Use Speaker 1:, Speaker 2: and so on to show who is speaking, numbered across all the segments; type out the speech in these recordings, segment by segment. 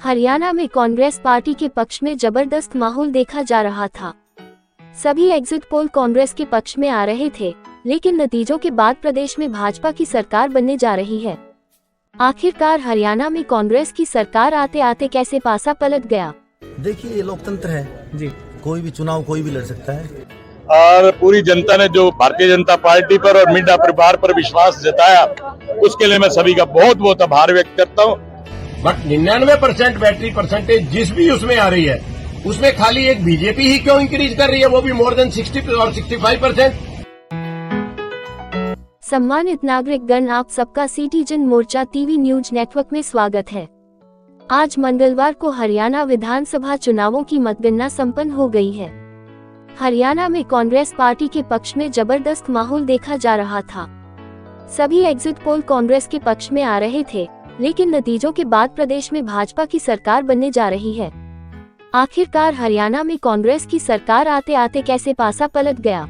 Speaker 1: हरियाणा में कांग्रेस पार्टी के पक्ष में जबरदस्त माहौल देखा जा रहा था। सभी एग्जिट पोल कांग्रेस के पक्ष में आ रहे थे, लेकिन नतीजों के बाद प्रदेश में भाजपा की सरकार बनने जा रही है। आखिरकार हरियाणा में कांग्रेस की सरकार आते आते कैसे पासा पलट गया?
Speaker 2: देखिए, ये लोकतंत्र है जी, कोई भी चुनाव कोई भी लड़ सकता है।
Speaker 3: और पूरी जनता ने जो भारतीय जनता पार्टी पर और मीडिया परिवार पर विश्वास जताया, उसके लिए मैं सभी का बहुत बहुत आभार व्यक्त करता हूँ।
Speaker 4: बट 99% बैटरी परसेंटेज जिस भी उसमें आ रही है, उसमें खाली एक बीजेपी ही क्यों इंक्रीज कर रही है, वो भी मोर देन 60 और 65%।
Speaker 1: सम्मानित नागरिकगण, आप सबका सिटीजन मोर्चा टीवी न्यूज नेटवर्क में स्वागत है। आज मंगलवार को हरियाणा विधानसभा चुनावों की मतगणना संपन्न हो गई है। हरियाणा में कांग्रेस पार्टी के पक्ष में जबरदस्त माहौल देखा जा रहा था। सभी एग्जिट पोल कांग्रेस के पक्ष में आ रहे थे, लेकिन नतीजों के बाद प्रदेश में भाजपा की सरकार बनने जा रही है। आखिरकार हरियाणा में कांग्रेस की सरकार आते आते कैसे पासा पलट गया?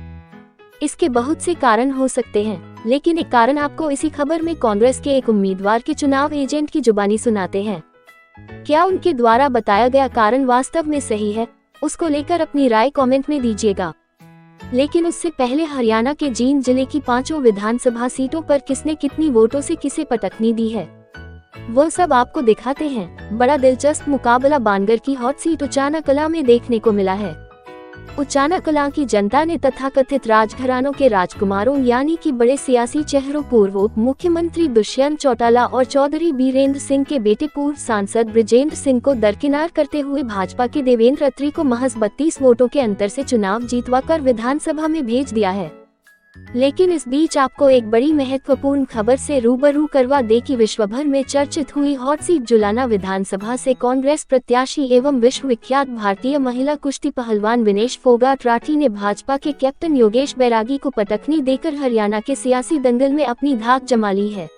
Speaker 1: इसके बहुत से कारण हो सकते हैं, लेकिन एक कारण आपको इसी खबर में कांग्रेस के एक उम्मीदवार के चुनाव एजेंट की जुबानी सुनाते हैं। क्या उनके द्वारा बताया गया कारण वास्तव में सही है? उसको लेकर अपनी राय कमेंट में दीजिएगा। लेकिन उससे पहले हरियाणा के जींद जिले की 5 विधानसभा सीटों पर किसने कितनी वोटों से किसे पटकनी दी है, वो सब आपको दिखाते हैं। बड़ा दिलचस्प मुकाबला बानगढ़ की हॉट सीट उचाना कलां में देखने को मिला है। उचाना कलां की जनता ने तथाकथित राजघरानों के राजकुमारों यानी कि बड़े सियासी चेहरों पूर्व उप मुख्यमंत्री दुष्यंत चौटाला और चौधरी बीरेंद्र सिंह के बेटे पूर्व सांसद बृजेंद्र सिंह को दरकिनार करते हुए भाजपा के देवेंद्र अत्री को महज 32 वोटों के अंतर से चुनाव जीतवाकर विधानसभा में भेज दिया है। लेकिन इस बीच आपको एक बड़ी महत्वपूर्ण खबर से रूबरू करवा दे कि विश्व भर में चर्चित हुई हॉट सीट जुलाना विधानसभा से कांग्रेस प्रत्याशी एवं विश्वविख्यात भारतीय महिला कुश्ती पहलवान विनेश फोगाट राठी ने भाजपा के कैप्टन योगेश बैरागी को पटकनी देकर हरियाणा के सियासी दंगल में अपनी धाक जमा ली है।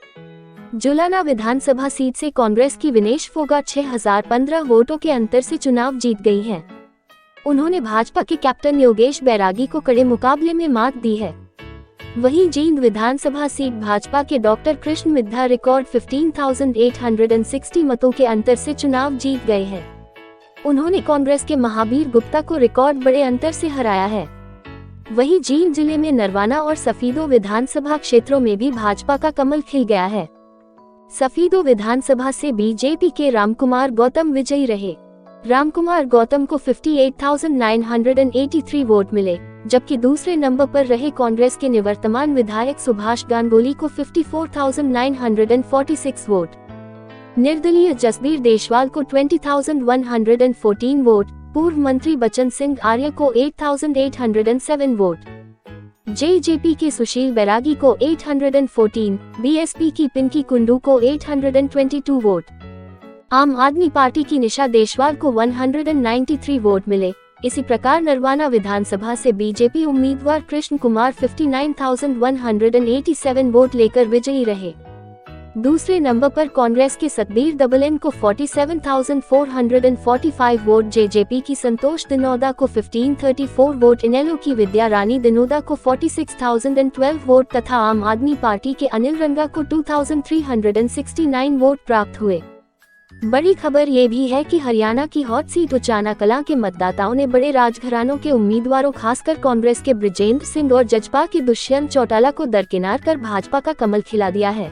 Speaker 1: जुलाना विधानसभा सीट से कांग्रेस की विनेश फोगाट 6015 वोटों के अंतर से चुनाव जीत गई है। उन्होंने भाजपा के कैप्टन योगेश बैरागी को कड़े मुकाबले में मात दी है। वहीं जींद विधानसभा सीट भाजपा के डॉक्टर कृष्ण मिद्धा रिकॉर्ड 15,860 मतों के अंतर से चुनाव जीत गए हैं। उन्होंने कांग्रेस के महावीर गुप्ता को रिकॉर्ड बड़े अंतर से हराया है। वहीं जींद जिले में नरवाना और सफीदो विधानसभा क्षेत्रों में भी भाजपा का कमल खिल गया है। सफीदो विधानसभा से बीजेपी के रामकुमार गौतम विजयी रहे। रामकुमार गौतम को 58,983 वोट मिले, जबकि दूसरे नंबर पर रहे कांग्रेस के निवर्तमान विधायक सुभाष गांगुली को 54,946 वोट। निर्दलीय जसबीर देशवाल को 20,114 वोट, पूर्व मंत्री बचन सिंह आर्य को 8,807 वोट, जेजेपी के सुशील बैरागी को 814, बीएसपी की पिंकी कुंडू को 822 वोट, आम आदमी पार्टी की निशा देशवाल को 193 वोट मिले। इसी प्रकार नरवाना विधानसभा से बीजेपी उम्मीदवार कृष्ण कुमार 59,187 वोट लेकर विजयी रहे। दूसरे नंबर पर कांग्रेस के सतबीर दबलेन को 47,445 वोट, जेजेपी की संतोष दिनोदा को 1534 वोट, इनेलो की विद्या रानी दिनोदा को 46,012 वोट तथा आम आदमी पार्टी के अनिल रंगा को 2,369 वोट प्राप्त हुए। बड़ी खबर ये भी है कि हरियाणा की हॉट सीट उचाना कलां के मतदाताओं ने बड़े राजघरानों के उम्मीदवारों खासकर कांग्रेस के बृजेंद्र सिंह और जजपा के दुष्यंत चौटाला को दरकिनार कर भाजपा का कमल खिला दिया है।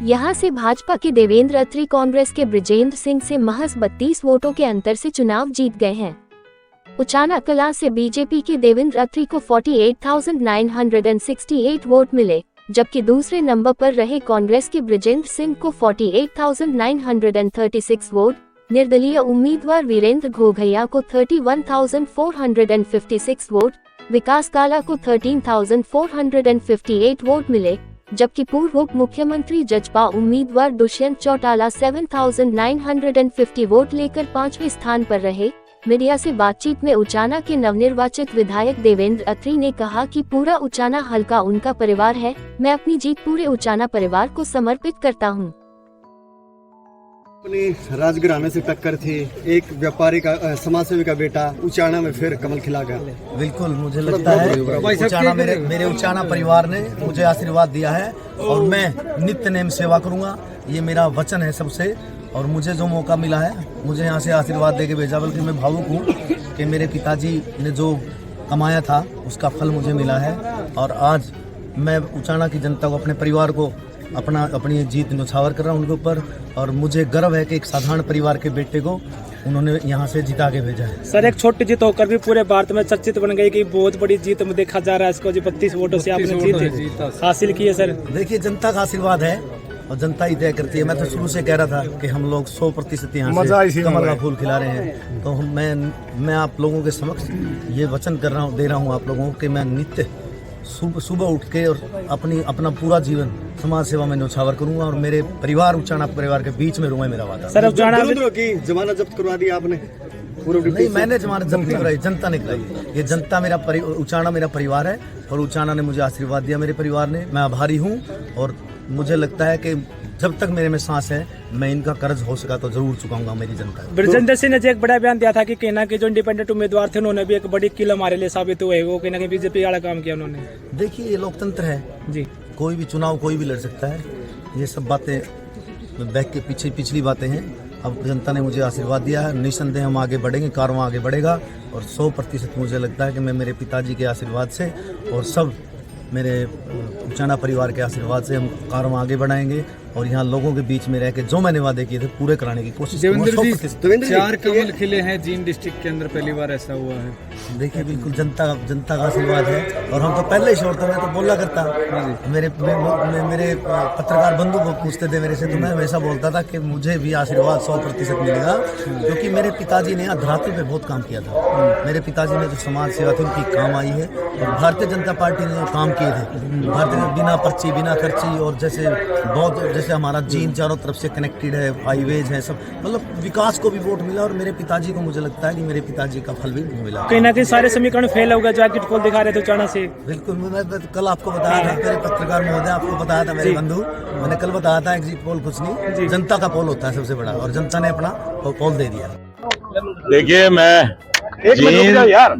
Speaker 1: यहां से भाजपा के देवेंद्र अत्री कांग्रेस के बृजेंद्र सिंह से महज 32 वोटों के अंतर से चुनाव जीत गए हैं। उचाना कलां से बीजेपी के देवेंद्र अत्री को 48,968 वोट मिले, जबकि दूसरे नंबर पर रहे कांग्रेस के बृजेंद्र सिंह को 48,936 वोट, निर्दलीय उम्मीदवार वीरेंद्र घोघैया को 31,456 वोट, विकास काला को 13,458 वोट मिले, जबकि पूर्व उप मुख्यमंत्री जजपा उम्मीदवार दुष्यंत चौटाला 7,950 वोट लेकर 5वें स्थान पर रहे। मीडिया से बातचीत में उचाना के नवनिर्वाचित विधायक देवेंद्र अत्री ने कहा कि पूरा उचाना हलका उनका परिवार है। मैं अपनी जीत पूरे उचाना परिवार को समर्पित करता हूं।
Speaker 5: अपनी राजघराने से टक्कर थी, एक व्यापारी का समाजसेवी का बेटा उचाना में फिर कमल खिला गया।
Speaker 2: बिल्कुल, मुझे लगता है उचाना मेरे उचाना परिवार ने मुझे आशीर्वाद दिया है और मैं नित्य नेम सेवा करूंगा, ये मेरा वचन है सबसे। और मुझे जो मौका मिला है, मुझे यहाँ से आशीर्वाद दे के भेजा, बल्कि मैं भावुक हूँ कि मेरे पिताजी ने जो कमाया था उसका फल मुझे मिला है। और आज मैं उचाना की जनता को, अपने परिवार को अपनी जीत न्यौछावर कर रहा हूँ उनके ऊपर। और मुझे गर्व है कि एक साधारण परिवार के बेटे को उन्होंने यहाँ से जिता के भेजा है।
Speaker 6: सर, एक छोटी जीत होकर भी पूरे भारत में चर्चित बन गई कि बहुत बड़ी जीत में देखा जा रहा है इसको। 32 वोटों से आपने जीत हासिल की है सर।
Speaker 2: देखिए, जनता का आशीर्वाद है और जनता ही तय करती है। मैं तो शुरू से कह रहा था कि हम लोग 100% यहाँ से कमल का फूल खिला रहे हैं। तो मैं आप लोगों के समक्ष ये वचन दे रहा हूँ आप लोगों को कि मैं नित्य सुबह उठ के और अपना पूरा जीवन समाज सेवा में न्यौछावर करूंगा और मेरे परिवार, उचाना परिवार के बीच में रहूंगा, मेरा वादा।
Speaker 6: सर, उचाना
Speaker 5: की जमानत जब्त करवा दी आपने?
Speaker 2: नहीं, मैंने जमानत जब्त नहीं कराई, जनता ने कराई। ये जनता उचाना मेरा परिवार है और उचाना ने मुझे आशीर्वाद दिया, मेरे परिवार ने। मैं आभारी हूँ और मुझे लगता है कि जब तक मेरे में सांस है मैं इनका कर्ज हो सका तो जरूर चुकाऊंगा मेरी जनता।
Speaker 6: ब्रजेंद्र सिंह ने एक बड़ा बयान दिया था कि कहना कि जो इंडिपेंडेंट उम्मीदवार थे उन्होंने भी एक बड़ी किल हमारे लिए साबित हुए। वो कहना कि बीजेपी वाला काम किया उन्होंने।
Speaker 2: देखिए, ये लोकतंत्र है
Speaker 6: जी,
Speaker 2: कोई भी चुनाव कोई भी लड़ सकता है। ये सब बातें बैक के पीछे पिछली बातें हैं। अब जनता ने मुझे आशीर्वाद दिया है, निसंदेह हम आगे बढ़ेंगे, कारवां आगे बढ़ेगा। और 100% मुझे लगता है कि मैं मेरे पिताजी के आशीर्वाद से और सब मेरे उचाना परिवार के आशीर्वाद से हम कारवां आगे बढ़ाएंगे और यहाँ लोगों के बीच में रह के जो मैंने वादे किए थे पूरे कराने की कोशिश करूंगा।
Speaker 7: 4 कमल खिले हैं जींद डिस्ट्रिक्ट के अंदर, पहली बार ऐसा हुआ है।
Speaker 2: देखिए, बिल्कुल जनता का आशीर्वाद है और हम तो पहले ही छोड़ते, मैं तो बोला करता। मेरे पत्रकार बंधु को पूछते थे मेरे से, तो मैं हमेशा बोलता था कि मुझे भी आशीर्वाद 100% मिलेगा, क्योंकि मेरे पिताजी ने यहाँ धरातल पे बहुत काम किया था। मेरे पिताजी ने जो समाज सेवा थी उनकी काम आई है और भारतीय जनता पार्टी ने जो काम किए थे, भारतीय बिना पर्ची बिना खर्ची, और जैसे हमारा जीन चारों तरफ से कनेक्टेड है, हाईवेज है, सब मतलब विकास को भी वोट मिला। और मेरे पिताजी को मुझे लगता है कि मेरे पिताजी का फल भी मिला।
Speaker 6: कहीं ना कहीं सारे समीकरण फेल हो गए जो एग्जिट पोल दिखा रहे थे उचाना से।
Speaker 2: बिल्कुल, मैं कल आपको बताया था, मेरे पत्रकार महोदय आपको बताया था, मेरे बंधु, मैंने कल बताया था एग्जिट पोल कुछ नहीं, जनता का पोल होता है सबसे बड़ा, और जनता ने अपना पोल दे दिया।
Speaker 3: देखिए, मैं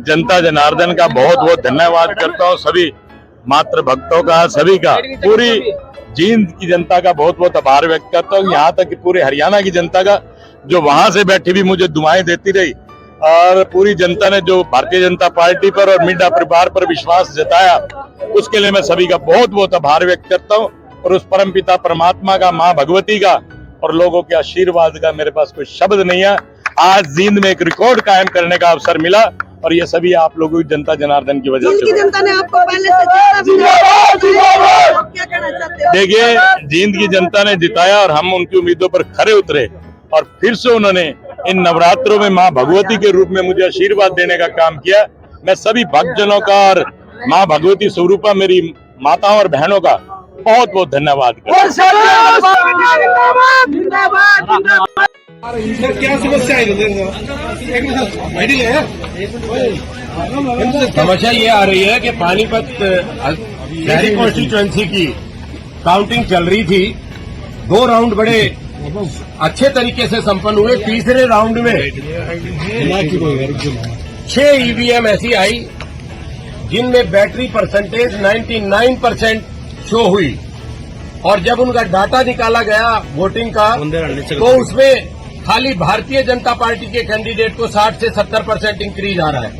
Speaker 3: जनता जनार्दन का बहुत बहुत धन्यवाद करता हूँ, सभी मात्र भक्तों का, सभी का, पूरी जींद की जनता का बहुत बहुत आभार व्यक्त करता हूँ। यहाँ तक कि पूरे हरियाणा की जनता का, जो वहां से बैठी भी मुझे दुआएं देती रही, और पूरी जनता ने जो भारतीय जनता पार्टी पर और मिड्डा परिवार पर विश्वास जताया, उसके लिए मैं सभी का बहुत बहुत आभार व्यक्त करता हूँ। और उस परमपिता परमात्मा का, माँ भगवती का और लोगों के आशीर्वाद का मेरे पास कोई शब्द नहीं है। आज जींद में एक रिकॉर्ड कायम करने का अवसर मिला और ये सभी आप लोगों की जनता जनार्दन की वजह से।
Speaker 8: जनता ने आपको पहले से क्या कहना चाहते हो?
Speaker 3: देखिए, जींद की जनता ने जिताया और हम उनकी उम्मीदों पर खरे उतरे और फिर से उन्होंने इन नवरात्रों में माँ भगवती के रूप में मुझे आशीर्वाद देने का काम किया। मैं सभी भक्तजनों का और माँ भगवती स्वरूपा मेरी माताओं और बहनों का बहुत बहुत धन्यवाद करता हूं।
Speaker 4: क्या समस्या समस्या ये आ रही है कि पानीपत शहरी कॉन्स्टिट्यूएंसी की काउंटिंग चल रही थी। 2 राउंड बड़े अच्छे तरीके से संपन्न हुए। तीसरे राउंड में 6 ईवीएम ऐसी आई जिनमें बैटरी परसेंटेज 99% शो हुई, और जब उनका डाटा निकाला गया वोटिंग का, तो उसमें खाली भारतीय जनता पार्टी के कैंडिडेट को 60 से 70% इंक्रीज आ रहा है।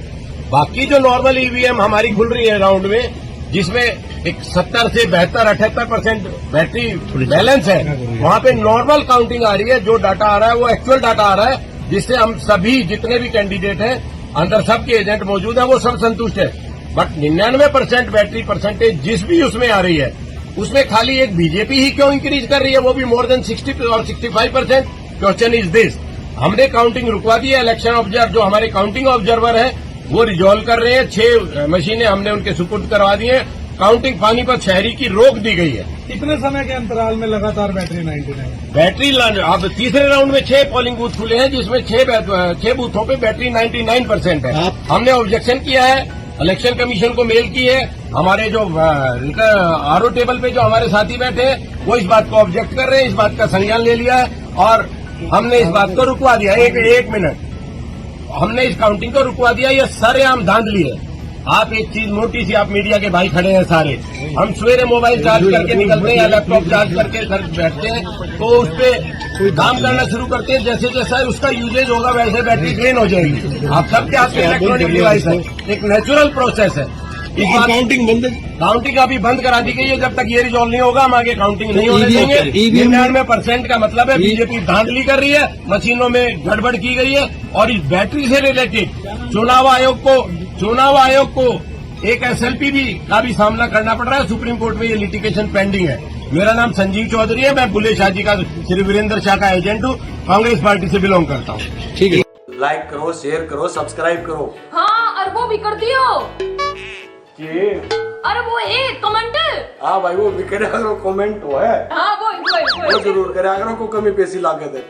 Speaker 4: बाकी जो नॉर्मल ईवीएम हमारी खुल रही है राउंड में, जिसमें एक 70 से 72-78% बैटरी बैलेंस है, वहां पे नॉर्मल काउंटिंग आ रही है। जो डाटा आ रहा है वो एक्चुअल डाटा आ रहा है, जिससे हम सभी जितने भी कैंडिडेट हैं, अंदर सबके एजेंट मौजूद है, वो सब संतुष्ट है। बट 99% बैटरी परसेंटेज जिस भी उसमें आ रही है, उसमें खाली एक बीजेपी ही क्यों इंक्रीज कर रही है, वो भी मोर देन 60 और 65%। क्वेश्चन इज दिस, हमने काउंटिंग रुकवा दी है। इलेक्शन ऑब्जर्वर जो हमारे काउंटिंग ऑब्जर्वर है वो रिजॉल्व कर रहे हैं। 6 मशीनें हमने उनके सुपुर्द करवा दी है। काउंटिंग पानीपत शहरी की रोक दी गई है।
Speaker 7: कितने समय के अंतराल में लगातार बैटरी 99?
Speaker 4: बैटरी अब तीसरे राउंड में 6 पोलिंग बूथ खुले हैं, जिसमें 6 बूथों पे बैटरी 99% है। हमने ऑब्जेक्शन किया है, इलेक्शन कमीशन को मेल की है। हमारे जो आरओ टेबल पे जो हमारे साथी बैठे हैं वो इस बात को ऑब्जेक्ट कर रहे हैं, इस बात का संज्ञान ले लिया है और हमने इस बात को रुकवा दिया। एक मिनट, हमने इस काउंटिंग को रुकवा दिया। ये सरेआम धांधली है। आप एक चीज मोटी सी, आप मीडिया के भाई खड़े हैं सारे, हम सवेरे मोबाइल चार्ज करके निकलते हैं या लैपटॉप चार्ज करके घर बैठते हैं, तो उस पे काम करना शुरू करते हैं, जैसे जैसा उसका यूजेज होगा वैसे बैटरी ड्रेन हो जाएगी। आप सबके हाथ में इलेक्ट्रॉनिक डिवाइस है, एक नेचुरल प्रोसेस है। इस बार काउंटिंग अभी बंद करा दी गई है, जब तक ये रिजॉल्व नहीं होगा हम आगे काउंटिंग नहीं होने देंगे। 99% का मतलब है बीजेपी धांधली कर रही है, मशीनों में गड़बड़ की गई है। और इस बैटरी से रिलेटेड चुनाव आयोग को एक SLP का भी सामना करना पड़ रहा है। सुप्रीम कोर्ट में ये लिटिगेशन पेंडिंग है। मेरा नाम संजीव चौधरी है, मैं बुल्ले शाह जी का, श्री वीरेंद्र शाह का एजेंट हूँ, कांग्रेस पार्टी से बिलोंग करता हूँ।
Speaker 7: ठीक है,
Speaker 9: लाइक करो, शेयर करो, सब्सक्राइब करो।
Speaker 8: हाँ, और वो भी कर दियो। अरे वो कमेंट।
Speaker 9: हाँ भाई, वो भी करे अगर कमेंट हो है।
Speaker 8: हाँ वो
Speaker 9: जरूर करे अगर को कमी पेशी लागत है।